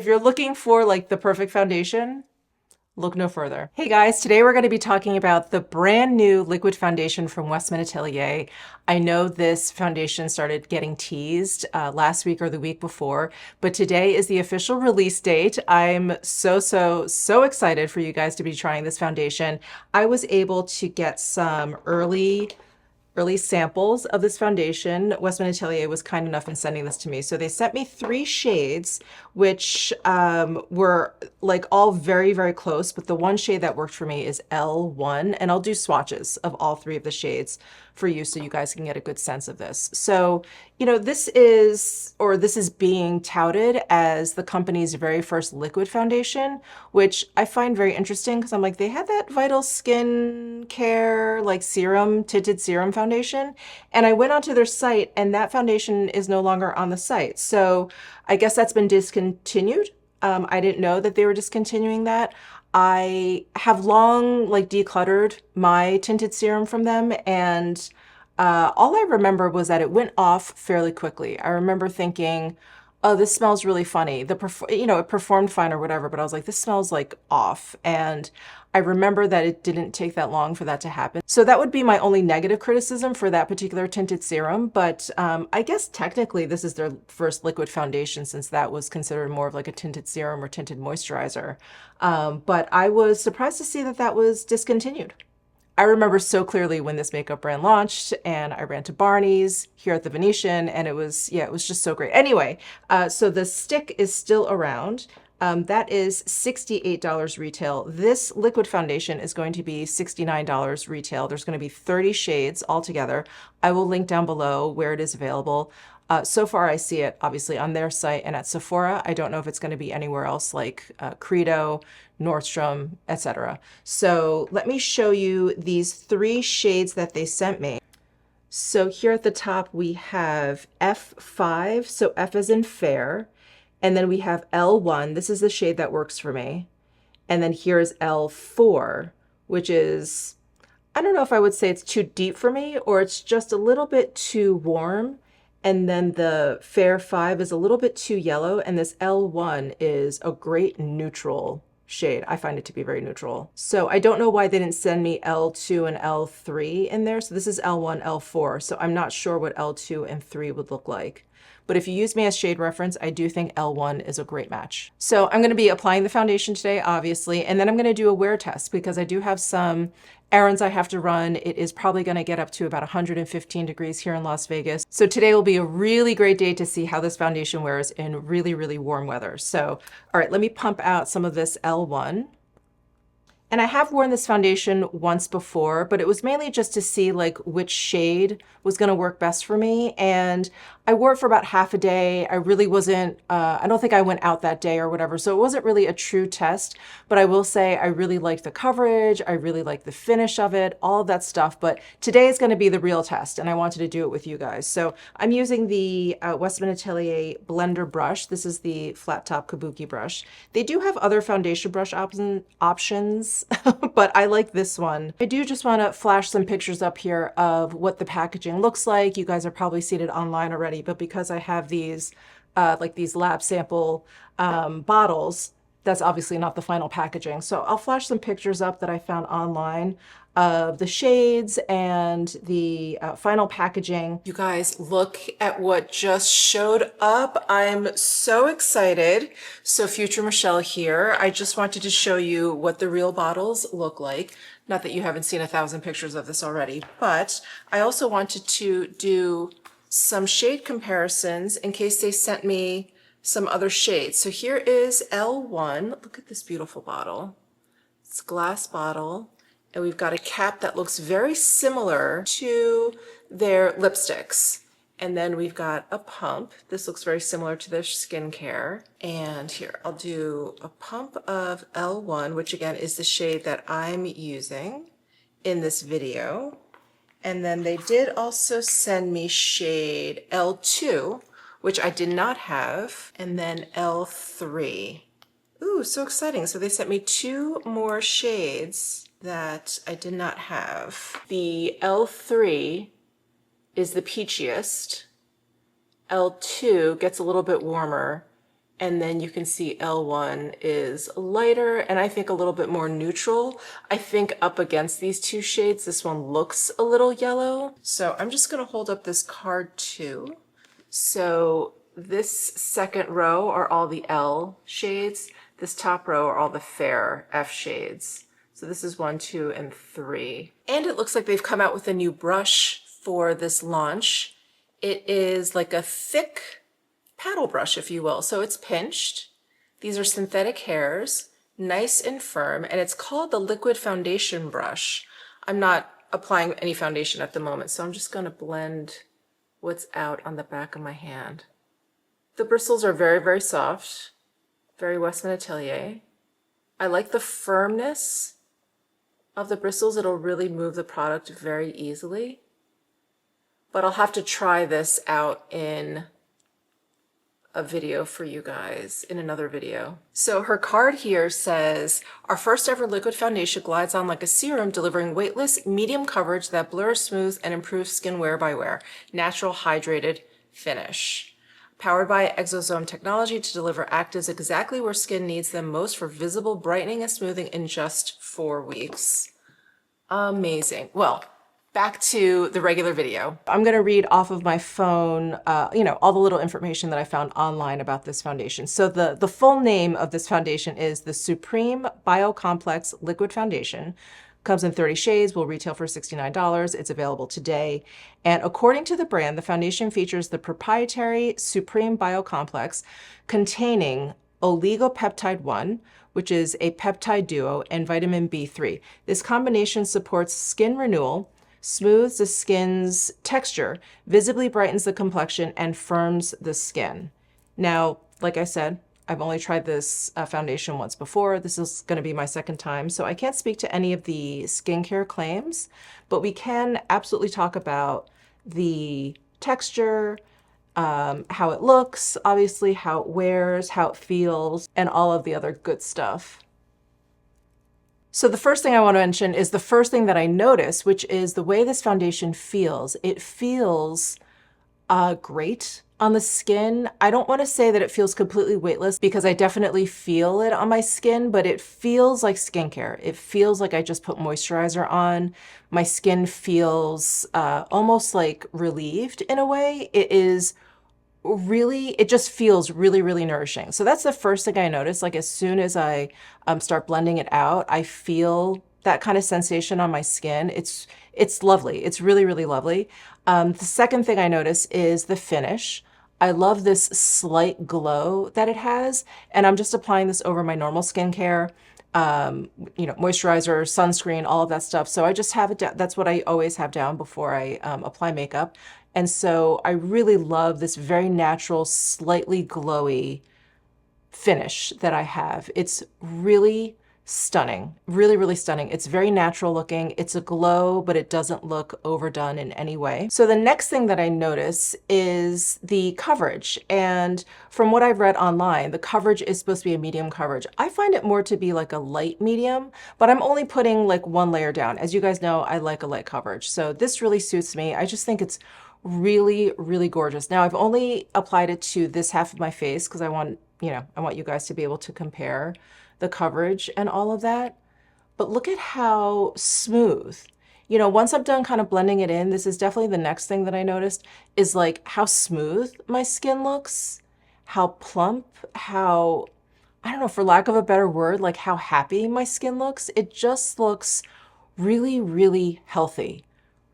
If you're looking for like the perfect foundation, look no further. Hey guys, today we're going to be talking about the brand new liquid foundation from Westman Atelier. I know this foundation started getting teased last week or the week before, but today is the official release date. I'm so excited for you guys to be trying this foundation. I was able to get some early samples of this foundation. Westman Atelier was kind enough in sending this to me. So they sent me 3 shades, which were like all very close, but the one shade that worked for me is L1, and I'll do swatches of all 3 of the shades for you so you guys can get a good sense of this. So, you know, this is being touted as the company's very first liquid foundation, which I find very interesting because I'm like, they had that Vital Skin Care like serum, tinted serum foundation, and I went onto their site and that foundation is no longer on the site. So I guess that's been discontinued. I didn't know that they were discontinuing that. I have long like decluttered my tinted serum from them, and all I remember was that it went off fairly quickly. I remember thinking, oh, this smells really funny. It performed fine or whatever, but I was like, this smells like off. And I remember that it didn't take that long for that to happen. So that would be my only negative criticism for that particular tinted serum. But I guess technically this is their first liquid foundation, since that was considered more of like a tinted serum or tinted moisturizer. But I was surprised to see that that was discontinued. I remember so clearly when this makeup brand launched, and I ran to Barney's here at the Venetian, and it was just so great. Anyway, so the stick is still around. That is $68 retail. This liquid foundation is going to be $69 retail. There's going to be 30 shades altogether. I will link down below where it is available. So far, I see it obviously on their site and at Sephora. I don't know if it's going to be anywhere else like Credo, Nordstrom, etc. So let me show you these 3 shades that they sent me. So here at the top, we have F5, so F as in fair. And then we have L1. This is the shade that works for me. And then here's L4, which is, I don't know if I would say it's too deep for me or it's just a little bit too warm. And then the Fair 5 is a little bit too yellow, and this L1 is a great neutral shade. I find it to be very neutral. So I don't know why they didn't send me L2 and L3 in there. So this is L1, L4. So I'm not sure what L2 and 3 would look like. But if you use me as shade reference, I do think L1 is a great match. So I'm going to be applying the foundation today, obviously, and then I'm going to do a wear test because I do have some errands I have to run. It is probably going to get up to about 115 degrees here in Las Vegas. So today will be a really great day to see how this foundation wears in really warm weather. So, all right, let me pump out some of this L1. And I have worn this foundation once before, but it was mainly just to see like which shade was going to work best for me. And I wore it for about half a day. I really wasn't, I don't think I went out that day or whatever. So it wasn't really a true test, but I will say I really liked the coverage. I really liked the finish of it, all of that stuff. But today is going to be the real test, and I wanted to do it with you guys. So I'm using the Westman Atelier blender brush. This is the flat top kabuki brush. They do have other foundation brush options, but I like this one. I do just want to flash some pictures up here of what the packaging looks like. You guys are probably seen it online already, but because I have these like these lab sample bottles, that's obviously not the final packaging. So I'll flash some pictures up that I found online of the shades and the final packaging. You guys, look at what just showed up. I'm so excited. So future Michelle here. I just wanted to show you what the real bottles look like. Not that you haven't seen 1,000 pictures of this already, but I also wanted to do some shade comparisons in case they sent me some other shades. So here is L1. Look at this beautiful bottle. It's a glass bottle, and we've got a cap that looks very similar to their lipsticks. And then we've got a pump. This looks very similar to their skincare. And here, I'll do a pump of L1, which again is the shade that I'm using in this video. And then they did also send me shade L2, which I did not have, and then L3. Ooh, so exciting. So they sent me 2 more shades that I did not have. The L3 is the peachiest. L2 gets a little bit warmer, And then you can see L1 is lighter and I think a little bit more neutral. I think up against these two shades, this one looks a little yellow. So I'm just gonna hold up this card too. So this second row are all the L shades. This top row are all the fair F shades. So this is 1, 2, and 3. And it looks like they've come out with a new brush for this launch. It is like a thick paddle brush, if you will. So it's pinched. These are synthetic hairs, nice and firm, and it's called the Liquid Foundation Brush. I'm not applying any foundation at the moment, so I'm just gonna blend what's out on the back of my hand. The bristles are very, very soft, very Westman Atelier. I like the firmness of the bristles. It'll really move the product very easily. But I'll have to try this out in a video for you guys, in another video. So her card here says, our first ever liquid foundation glides on like a serum, delivering weightless, medium coverage that blurs, smooths, and improves skin wear by wear. Natural hydrated finish. Powered by exosome technology to deliver actives exactly where skin needs them most for visible brightening and smoothing in just 4 weeks. Amazing. Well, back to the regular video. I'm going to read off of my phone, all the little information that I found online about this foundation. So the full name of this foundation is the Supreme Biocomplex Liquid Foundation. Comes in 30 shades, will retail for $69. It's available today. And according to the brand, the foundation features the proprietary Supreme Biocomplex containing oligopeptide 1, which is a peptide duo, and vitamin B3. This combination supports skin renewal, smooths the skin's texture, visibly brightens the complexion, and firms the skin. Now, like I said, I've only tried this foundation once before. This is going to be my second time, so I can't speak to any of the skincare claims, but we can absolutely talk about the texture, how it looks, obviously how it wears, how it feels, and all of the other good stuff. So the first thing I want to mention is the first thing that I noticed, which is the way this foundation feels. It feels great on the skin. I don't want to say that it feels completely weightless because I definitely feel it on my skin, but it feels like skincare. It feels like I just put moisturizer on. My skin feels almost like relieved in a way. It just feels really, really nourishing. So that's the first thing I noticed. Like as soon as I start blending it out, I feel that kind of sensation on my skin. It's lovely. It's really, really lovely. The second thing I notice is the finish. I love this slight glow that it has, and I'm just applying this over my normal skincare, moisturizer, sunscreen, all of that stuff. So I just have it down. That's what I always have down before I apply makeup. And so I really love this very natural, slightly glowy finish that I have. It's really stunning, really, really stunning. It's very natural looking. It's a glow, but it doesn't look overdone in any way. So the next thing that I notice is the coverage. And from what I've read online, the coverage is supposed to be a medium coverage. I find it more to be like a light medium, but I'm only putting like one layer down. As you guys know, I like a light coverage. So this really suits me. I just think it's really, really gorgeous. Now I've only applied it to this half of my face because I want you guys to be able to compare the coverage and all of that. But look at how smooth. Once I'm done kind of blending it in, this is definitely the next thing that I noticed is like how smooth my skin looks, how plump, how, I don't know, for lack of a better word, like how happy my skin looks. It just looks really, really healthy,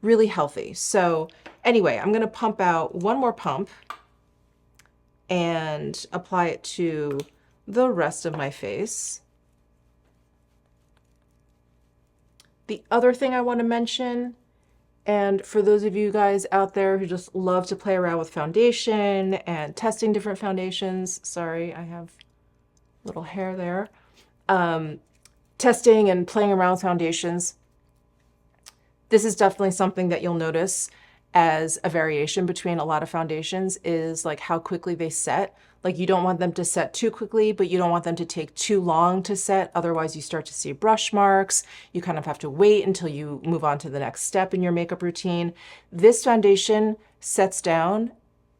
really healthy. So anyway, I'm gonna pump out one more pump and apply it to the rest of my face. The other thing I want to mention, and for those of you guys out there who just love to play around with foundation and testing different foundations, sorry, I have little hair there, testing and playing around with foundations, this is definitely something that you'll notice as a variation between a lot of foundations is like how quickly they set. Like you don't want them to set too quickly, but you don't want them to take too long to set. Otherwise you start to see brush marks. You kind of have to wait until you move on to the next step in your makeup routine. This foundation sets down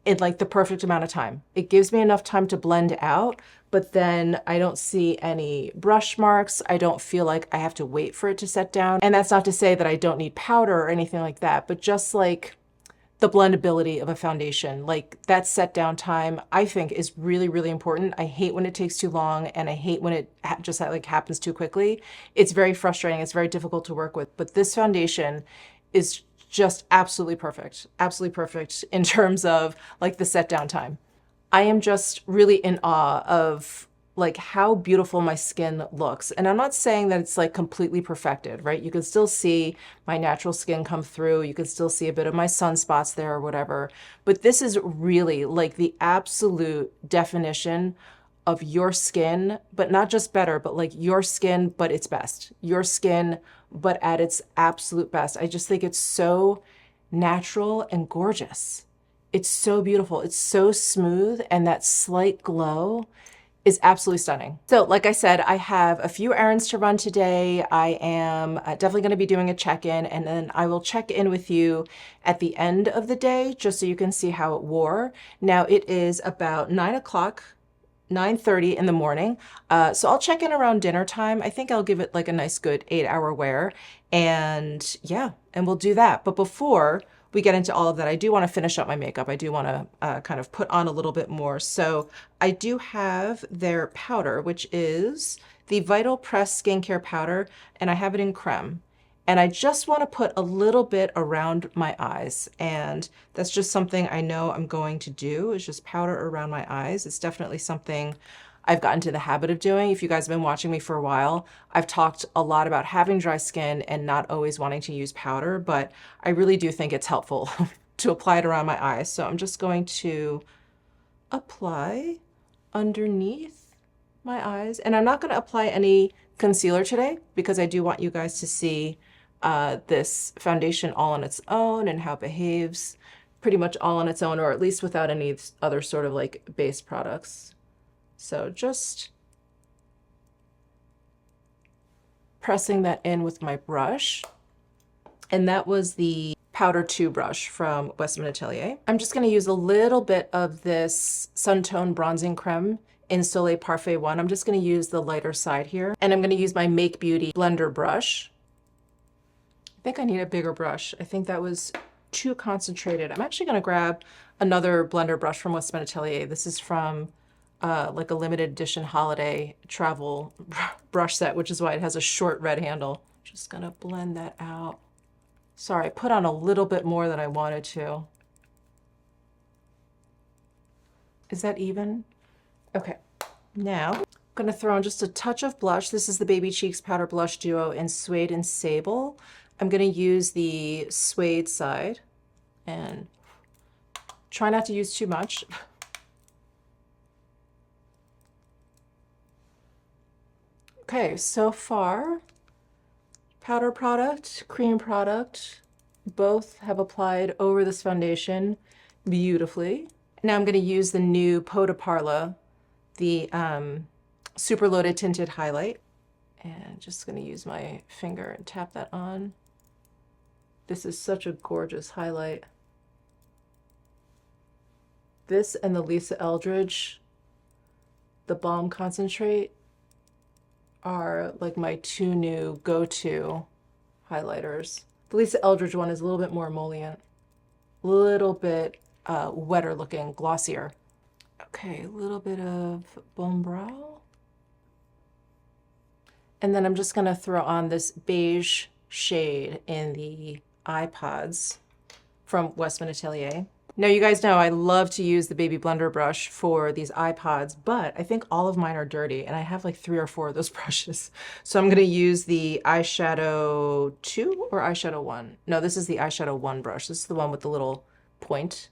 in like the perfect amount of time. It gives me enough time to blend out, but then I don't see any brush marks. I don't feel like I have to wait for it to set down. And that's not to say that I don't need powder or anything like that, but just like the blendability of a foundation, like that set down time, I think is really, really important. I hate when it takes too long, and I hate when it just like happens too quickly. It's very frustrating. It's very difficult to work with, but this foundation is just absolutely perfect in terms of like the set down time. I am just really in awe of like how beautiful my skin looks. And I'm not saying that it's like completely perfected, right? You can still see my natural skin come through. You can still see a bit of my sunspots there or whatever. But this is really like the absolute definition of your skin, but not just better, but like your skin, but its best. Your skin, but at its absolute best. I just think it's so natural and gorgeous. It's so beautiful. It's so smooth, and that slight glow is absolutely stunning. So like I said, I have a few errands to run today. I am definitely going to be doing a check-in, and then I will check in with you at the end of the day just so you can see how it wore. Now it is about 9 o'clock, 9:30 in the morning. So I'll check in around dinner time. I think I'll give it like a nice good 8-hour wear, and yeah, and we'll do that. But before we get into all of that, I do want to finish up my makeup. I do want to kind of put on a little bit more. So I do have their powder, which is the Vital Press Skincare Powder, and I have it in creme. And I just want to put a little bit around my eyes. And that's just something I know I'm going to do, is just powder around my eyes. It's definitely something I've gotten to the habit of doing. If you guys have been watching me for a while, I've talked a lot about having dry skin and not always wanting to use powder, but I really do think it's helpful to apply it around my eyes. So I'm just going to apply underneath my eyes. And I'm not going to apply any concealer today because I do want you guys to see this foundation all on its own and how it behaves pretty much all on its own, or at least without any other sort of like base products. So just pressing that in with my brush. And that was the Powder 2 brush from Westman Atelier. I'm just gonna use a little bit of this Suntone Bronzing Creme in Soleil Parfait 1. I'm just gonna use the lighter side here. And I'm gonna use my Make Beauty blender brush. I think I need a bigger brush. I think that was too concentrated. I'm actually gonna grab another blender brush from Westman Atelier. This is from like a limited edition holiday travel brush set, which is why it has a short red handle. Just gonna blend that out. Sorry, I put on a little bit more than I wanted to. Is that even? Okay, now I'm gonna throw on just a touch of blush. This is the Baby Cheeks Powder Blush Duo in Suede and Sable. I'm gonna use the suede side and try not to use too much. Okay, so far, powder product, cream product, both have applied over this foundation beautifully. Now I'm going to use the new Peau de Parla, the Super Loaded Tinted Highlight. And just going to use my finger and tap that on. This is such a gorgeous highlight. This and the Lisa Eldridge, the Balm Concentrate, are like my two new go-to highlighters. The Lisa Eldridge one is a little bit more emollient, a little bit wetter looking, glossier. Okay, a little bit of Bone Brow. And then I'm just gonna throw on this beige shade in the eye pods from Westman Atelier. Now you guys know I love to use the baby blender brush for these iPods, but I think all of mine are dirty and I have like 3 or 4 of those brushes. So I'm gonna use the eyeshadow 2 or eyeshadow 1. No, this is the eyeshadow 1 brush. This is the one with the little point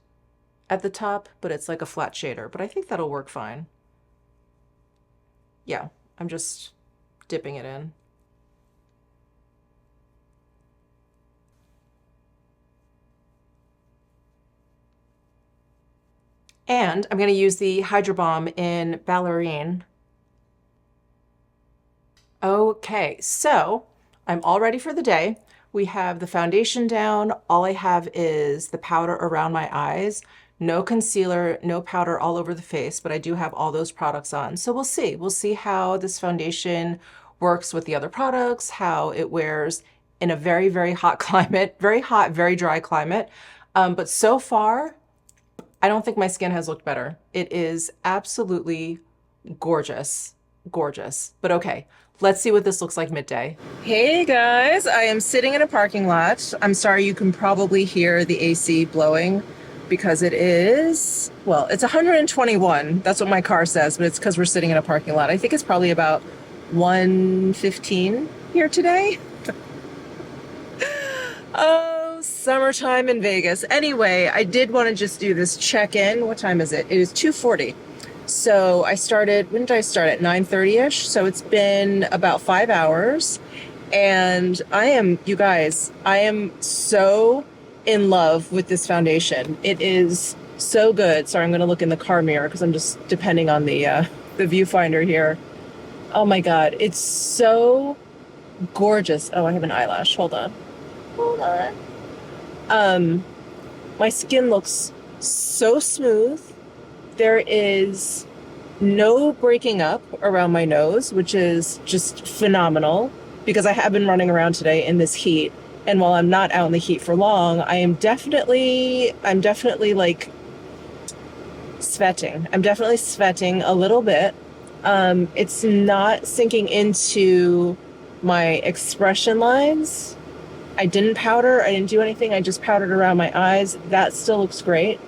at the top, but it's like a flat shader, but I think that'll work fine. Yeah, I'm just dipping it in. And I'm going to use the Hydro Balm in Ballerine. Okay, so I'm all ready for the day. We have the foundation down. All I have is the powder around my eyes. No concealer, no powder all over the face, but I do have all those products on. So we'll see. We'll see how this foundation works with the other products, how it wears in a very, very hot climate, very hot, very dry climate. But so far, I don't think my skin has looked better. It is absolutely gorgeous, gorgeous. But okay, let's see what this looks like midday. Hey guys, I am sitting in a parking lot. I'm sorry, you can probably hear the AC blowing because it is, well, it's 121. That's what my car says, but it's because we're sitting in a parking lot. I think it's probably about 115 here today. Oh, summertime in Vegas. Anyway, I did want to just do this check-in. What time is it? It is 2:40. So I started, when did I start? At 9:30-ish. So it's been about 5 hours. And you guys, I am so in love with this foundation. It is so good. Sorry, I'm going to look in the car mirror because I'm just depending on the viewfinder here. Oh my God, it's so gorgeous. Oh, I have an eyelash. Hold on. Hold on. My skin looks so smooth. There is no breaking up around my nose, which is just phenomenal because I have been running around today in this heat. And while I'm not out in the heat for long, I'm definitely like sweating. I'm definitely sweating a little bit. It's not sinking into my expression lines. I didn't powder. I didn't do anything. I just powdered around my eyes. That still looks great.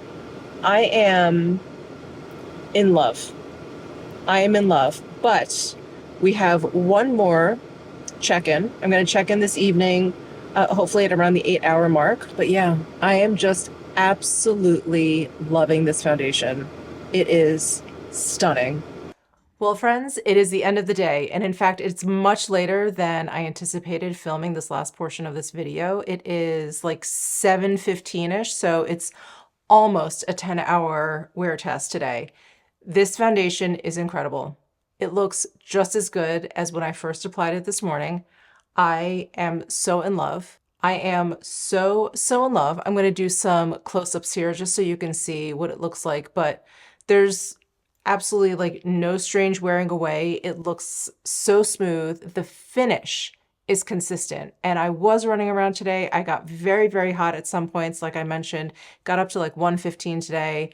I am in love. I am in love. But we have one more check-in. I'm going to check in this evening, hopefully at around the 8-hour mark. But yeah, I am just absolutely loving this foundation. It is stunning. Well, friends, it is the end of the day, and in fact, it's much later than I anticipated filming this last portion of this video. It is like 7:15-ish, so it's almost a 10-hour wear test today. This foundation is incredible. It looks just as good as when I first applied it this morning. I am so in love. I am so in love. I'm going to do some close-ups here just so you can see what it looks like, but there's absolutely like no strange wearing away. It looks so smooth. The finish is consistent. And I was running around today. I got very, very hot at some points. Like I mentioned, got up to like 115 today.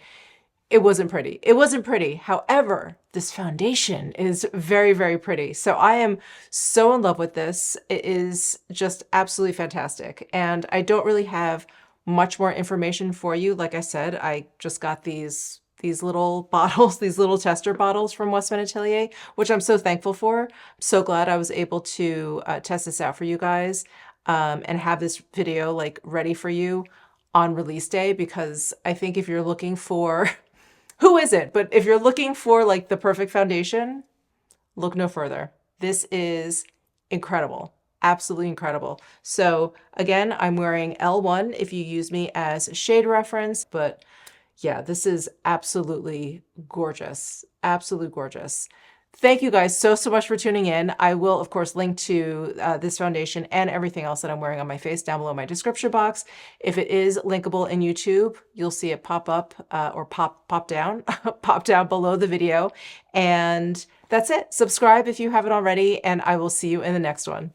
It wasn't pretty. It wasn't pretty. However, this foundation is very, very pretty. So I am so in love with this. It is just absolutely fantastic. And I don't really have much more information for you. Like I said, I just got these little bottles, these little tester bottles from Westman Atelier, which I'm so thankful for. I'm so glad I was able to test this out for you guys and have this video like ready for you on release day, because I think if you're looking for, who is it? But if you're looking for like the perfect foundation, look no further. This is incredible. Absolutely incredible. So again, I'm wearing L1 if you use me as shade reference, but yeah, this is absolutely gorgeous. Absolutely gorgeous. Thank you guys so much for tuning in. I will, of course, link to this foundation and everything else that I'm wearing on my face down below in my description box. If it is linkable in YouTube, you'll see it pop up or pop down, pop down below the video. And that's it. Subscribe if you haven't already, and I will see you in the next one.